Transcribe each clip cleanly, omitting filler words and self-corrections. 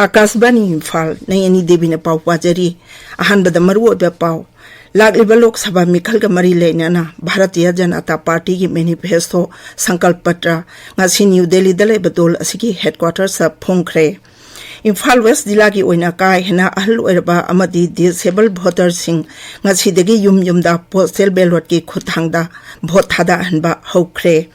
Akasbani Imphal Nayani Devi na pau pajari ahanbada maru oba pau lagliba Lok Sabha mikhal ga mari leinana Bharatiya Janata Party gi manifesto sankalp patra ngasi New Delhi dalai badol asigi headquarters sa phongkhre Imphal West Jilla gi oina kai hena ahal oirba amadi disabled voters sing ngasi degi yumda postal ballot ki khuthangda vote thada hanba hokre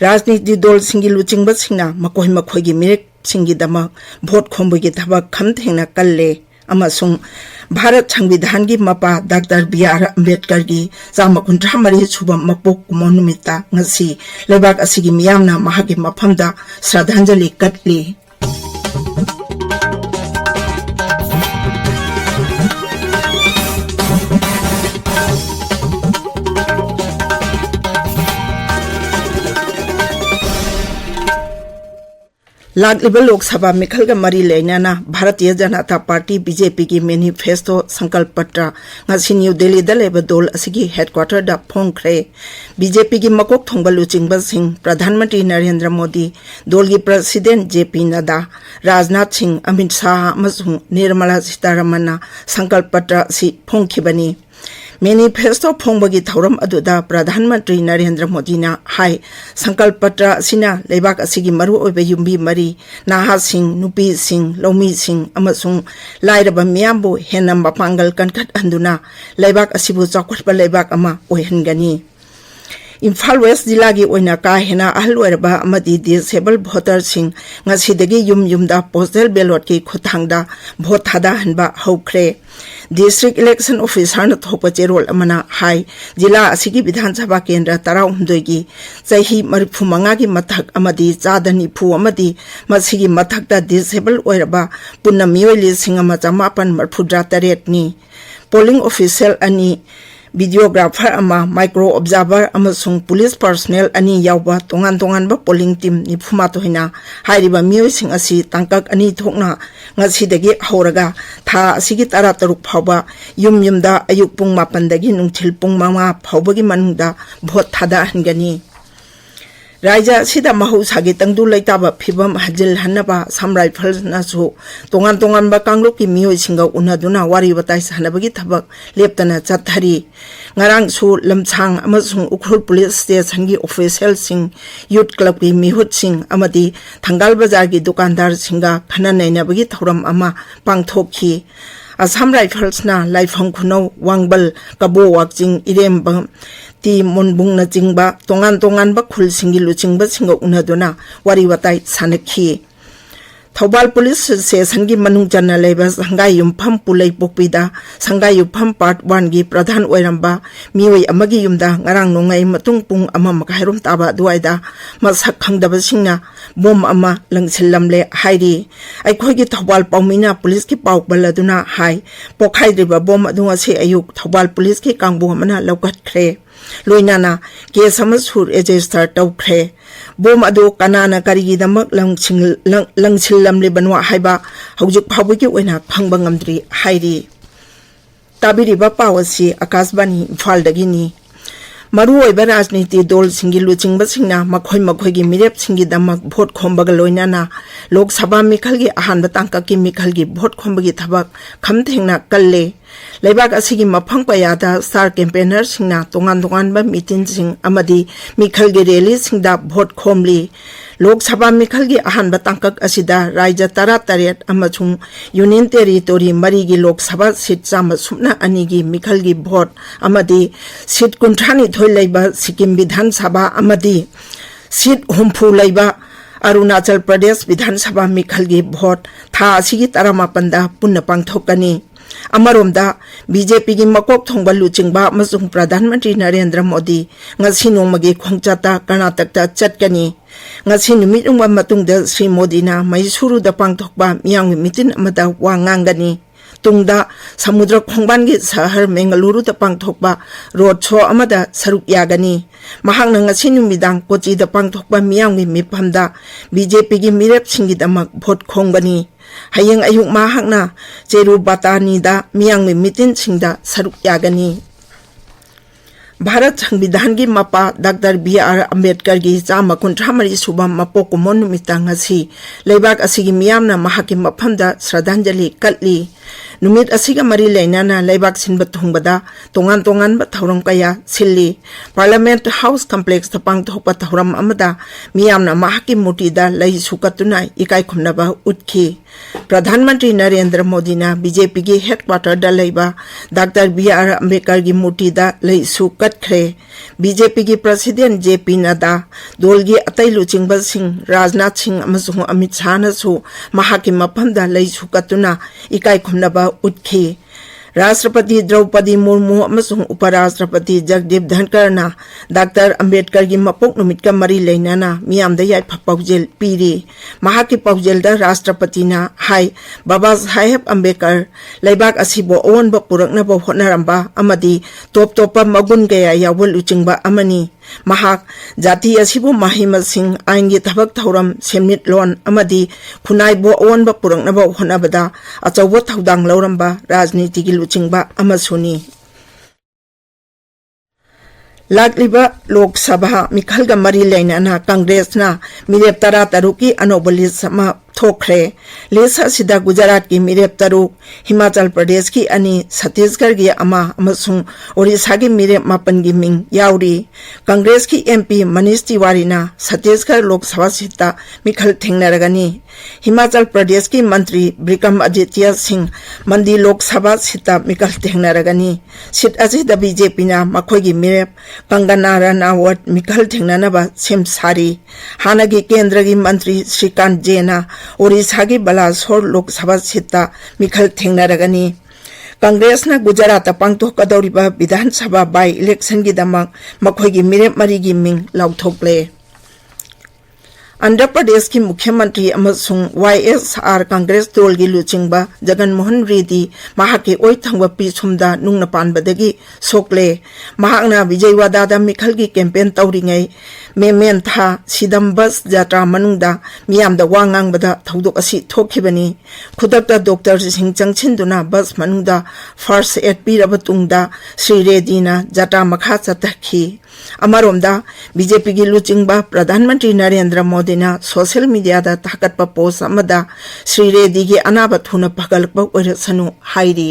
Rajniti dol singi luchingba singna makoi gi mirek singi dama vote khombu gi thaba kham thengna kalle amasung Bharat Sangvidhan gi mapa Dr. B.R. Ambedkar gi chama kuntra mari chuba mapok monumita ngasi lebak asigi miyamna mahagi maphamda shraddhanjali katli Lagliba Lok Sabha mikhal ga mari leinana Bharatiya Janata Party BJP ki manifesto sankalp patra ngasi New Delhi dalai badol asigi headquarter da phongkhre BJP ki makok thongba luchingba sing Pradhan Mantri Narendra Modi dol gi President JP Nada Rajnath Singh Amit Shah amasung Nirmala Sitharaman sankalp patra si phongkhibani Manifesto phongbagi thauram aduda Pradhan Mantri Narendra Modi na hai sankalp patra sina leibak asigi maru oiba yumbi mari naha sing nupi sing lomi sing amasung lairaba miyambu henam mapangal kankhat anduna leibak asibu chakwatba leibak ama oihangani Imphal West Jilla gi oina ka hena ahal oirba amadi disabled voters sing ngasidagi yumda postal ballot ki khuthangda vote thada hanba hokre District Election Officer na thopa cherol amana hai Jilla asigi Vidhan Sabha Kendra 12 gi chahi marifu manga gi mathak amadi chadani phu amadi masigi mathakta disabled oirba punna miyoi singama chamapan marfudra taret ni polling official ani videographer ama micro observer amasung police personnel ani yawba tongan ba polling team ni phuma to hina hairiba miyoi sing asi tangkak ani thokna ngasi dagi horaga tha asigi tara taruk phawba yumda ayuk pung 8 dagi nungthil pung 5 phawbagi manungda vote thada hangani Raja sida mahusagi tangdu laitaba phibam hajil hanaba samrai phal nasu tongan ba kanglok ki miyoi singa unaduna wari batai sanabagi thabak leptana chathari ngarang su lamchang amasung ukhul police station gi official sing youth club gi mihut sing amadi thangal bazar gi dukandar singa khana nainabagi thoram ama pangthokhi Assam Rifles na Laifang Kuno Wangbal Kabo Wakjing Irem Ti Monbung na Jingba tongan ba khul singi luchingba singo unaduna wari watai sanakhi Thobal Police Station gi manung janna leba sangai yumpham pulai pokpida sangai yumpham part 1 gi pradhan oiramba miwei amagi yumda ngarang nongai matung pung ama makairum taba duaida masak khangdaba singna bom ama langsillamle hairi aikoi gi Thobal Paumina Police ki pauk baladuna hai pokhai driba bom adunga se ayuk Thobal Police ki kangbu amana lokat khre Loinana ke samasur register tawkhre bom adu kanana karigi damak langsillam le banwa haiba haujuk phawbi ki oina phangba ngamdri hairi tabiri ba pawasi Akasbani Imphal dagini maru oiba rajniti dol singi luchingba singna makhoi gi mirep singi damak vote khombaga loinana Lok Sabha mikhal gi ahanba tangka ki mikhal gi vote khombagi thabak khamthengna kalle Leibak asigi mafang payada star campaigner singna tongan ba meeting sing amadi mikhal gi rally singda vote khomli Lok Sabha mikhal gi ahanba tangkak asida raija tara taret amachung union territory mari gi Lok Sabha seat chama sumna ani gi mikhal gi vote amadi seat kunthani thoi leiba Sikkim Vidhan Sabha amadi seat humpu leiba Arunachal Pradesh Vidhan Sabha mikhal gi vote tha asigi taramapanda punna pangthokani Amaromda BJP gi makok thongba luchingba amasung Pradhan Mantri Narendra Modi ngasi nongmagi khongchata Karnataka ta chatkani ngasi numit ungwa matungda Sri Modi na Mysuru da pangthokba miyang mitin amada wa ngangani tungda samudra khongban gi sahar Mangaluru da pangthokba road show amada saruk yagani mahang ngasi numidang Kochi da pangthokba miyang miphamda BJP gi mirep singi damak vote khongbani Hayang ayuk mahakna Jeru Batani da miyang mitin singda saruk yagani Bharat संविधान की Mopa doctor B R. Ambedkar की चामा कुंथ्रामरी सुबह मपोक कुमोन नुमितांग असी लेबाक असिगी मियामना महाकी मफमदा श्रद्धांजलि कटली नुमित असिगा मरी लेनाना लेबाक सिनबा थुंगबदा तोंगान तोंगान बा थौरम कया सिल्ली पार्लियामेंट हाउस कॉम्प्लेक्स ता पांगथोकपा थौरम अमदा मियामना महाकी मूर्तिदा लई सुकतुना इकाई खुमनबा उठखी प्रधानमंत्री नरेंद्र मोदी ना बीजेपी की हेडक्वार्टर दा लेबा डॉक्टर बी.आर. अम्बेडकर की मूर्तिदा लई सुकतखरे बीजेपी की प्रेसिडेंट जे.पी. नड्डा दोल की अतई लुचिंगबा सिंह राजनाथ सिंह अमसुंग अमित शाह नसु महाकी मफमदा लई सुकतुना इकाई खुमनबा उठखी राष्ट्रपति द्रौपदी मुर्मू अमसुंग उपराष्ट्रपति जगदीप धनखड़ ना डॉक्टर अम्बेडकर की मपोक नुमित का मरी लेनाना मियामदा याइफा पाउजेल पीरी महाकी पाउजेलदा राष्ट्रपति ना हाई बाबा साहेब अम्बेडकर लेबाक असिबो ओनबा पुरकनबा होटनरंबा अमदी टॉप टॉप मगुन कया यावल लुचिंगबा अमनी महाक जाति असिबो महिमसिंग आइनगी थबक थौरम सेमिट लोन अमदी खुनाइबो ओनबा पुरकनबा होनबदा अचौबो थौदांग लौरंबा राजनीति की लुचिंगबा अमसुनी लाकलिबा लोकसभा मिखलगा मरी लेनाना कांग्रेसना मिरेप तरा तरुकी अनोबली समा थोखरे लिस्ट असिदा गुजरात की मिरेप तरुक हिमाचल प्रदेश की अनि छत्तीसगढ़ की अमा अमसुंग ओडिशा की मिरेप मापन की मिंग याउरी कांग्रेस की एमपी मनीष तिवारी ना छत्तीसगढ़ लोकसभा सीट मिखल थेंगनरगनी हिमाचल प्रदेश की मंत्री ब्रिकम आदित्य सिंह मंडी लोकसभा सीट मिखल थेंगनरगनी सीट असिदा बीजेपी ना मखोगी मिरेप कंगना रनावत मिखल थेंगननबा सेम सारी हानगी केंद्र की मंत्री श्रीकांत जेना ओडिशा की बलासोर लोकसभा सीट मिखल थेंगनरगनी कांग्रेस ना गुजरात पांगथोकदौरिबा विधानसभा बाई इलेक्शन की दमक मखोगी मिरेप मरी की मिंग लाउथोकले आंध्र प्रदेश की मुख्यमंत्री अमसुंग वाईएसआर कांग्रेस दल की लुचिंगबा जगन मोहन रेड्डी महाके ओई थंगबा पीछुमदा नुंगना पानबदगी सोकले महाकना विजयवाड़ा मिखल की कैंपेन तौरिङै मेमेन था सिदम बस यात्रा मनुंगदा मियामदा वा ngangbada थौदोक असि थोखिबनी खुदकता डॉक्टर सिंह चंगछिनदुना बस मनुंगदा फर्स्ट एड पीरब तुंगदा श्री रेड्डीना यात्रा मखा चतखी अमरोमदा बीजेपी की लुचिंगबा प्रधानमंत्री नरेंद्र मोदी ना सोशल मीडिया दा ताकतपा पोस्ट अमदा श्री रेड्डी की अनाबा थुना पगलपा ओइरसनु हाइरी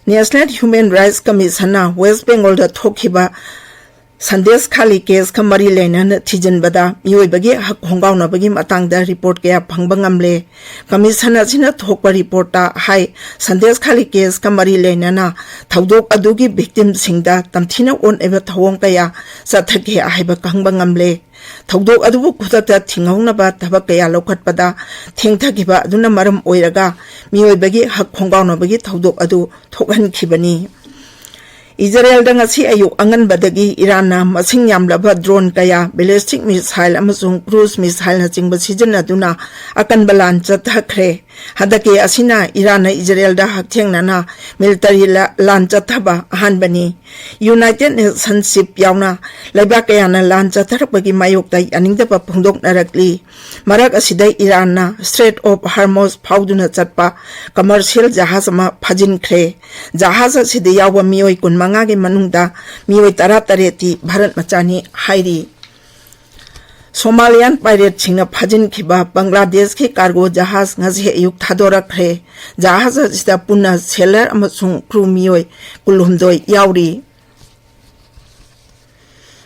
नेशनल ह्यूमन राइट्स कमीशन ना वेस्ट बंगाल दा थोखिबा संदेश खाली केस का मरी लेना थीजनबदा मियोइबगी हक होंगाउनबगी मतंगदा रिपोर्ट कया फंगबा ngamle कमीशन असिना थोकपा रिपोर्ट हाई संदेश खाली केस का मरी लेना थौदोक अदुगी विक्टिम सिंगदा तमथिना ओन एबा थवोंग कया चथके आइबा खंगबा ngamle थौदोक अदुबु खुदता थिंगौनबा थबक कया लौखटपदा थेंगथगिबा अदुना मरम ओइरगा मियोइबगी हक होंगाउनबगी थौदोक अदु थोकहनखिबनी इजरायल दंगसी अयुक अंगनबदगी ईरान मसिंग यामलबा ड्रोन कया बैलिस्टिक मिसाइल अमसुंग क्रूज मिसाइल न चिंग सिजनदुना अकन बलान चथखरे हदके असिना ईरान इजरायल दा हकथेंगना मिलिटरी लान चथबा अहानबनी यूनाइटेड नेशनशिप यावना लेबा कयाना लान चथरपगी मायोक्ता अनिंगदबा फोंदोकनरकली मरक असिदै ईरान स्ट्रेट ऑफ हार्मोस फाउदुना चटपा कमर्शियल जहाज मा फजिनख्रे जहाज असिदै यावबा मियोय कुन मंगा के मनुंगदा मियोय तरा तरेती भारत मचानी हाइरी सोमालियन पायरेट सिंह फजिन खिबा बांग्लादेश के कार्गो जहाज ngasi अयुक थादोरखरे जहाज सिदा पुना सेलर अमसुंग क्रू मियोय कुलहुमदोय यावरी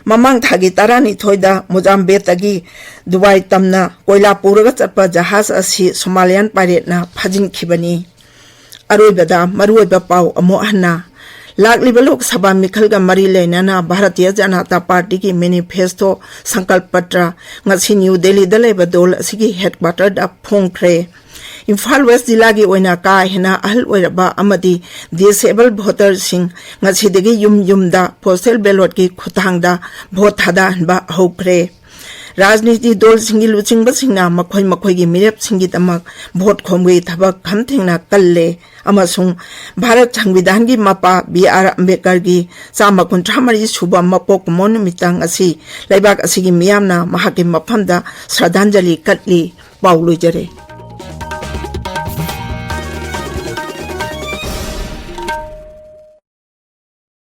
ममंग थागी तारानी थोइदा मोजाम्बिकगी दुबई तमना कोयला पुरगा चटपा जहाज असि सोमालियन पायरेट ना फजिन खिबनी अरोइबदा मरुइबा पाउ अमो हन्ना लाकलिबा लोकसभा मिखलगा मरी लेना भारतीय जनता पार्टी की मैनिफेस्टो संकल्प पत्र ngasi न्यू दिल्ली दलेबा दोल असिगी हेडक्वार्टर दा फोंख्रे इम्फाल वेस्ट जिला की ओइना का हेना अहल ओइरबा अमदी डिसेबल वोटर सिंह ngasi दगी युम युमदा पोस्टल बैलेट की खुथांगदा भोट थादा हनबा हौख्रे राजनीति दल सिंगी लुचिंगबा सिंगना मखोय मखोयगी मिरेप सिंगी तमक भोट खोमगई थबक खमथेंगना कल्ले अमसुंग भारत संविधान की मपा बी.आर. अम्बेडकर की चामा कुंथ्रामरी सुबा मपोक मोन मितांग असि लेबाक असिगी मियामना महाके मफमदा श्रद्धांजलि कटली पाउलुजरे।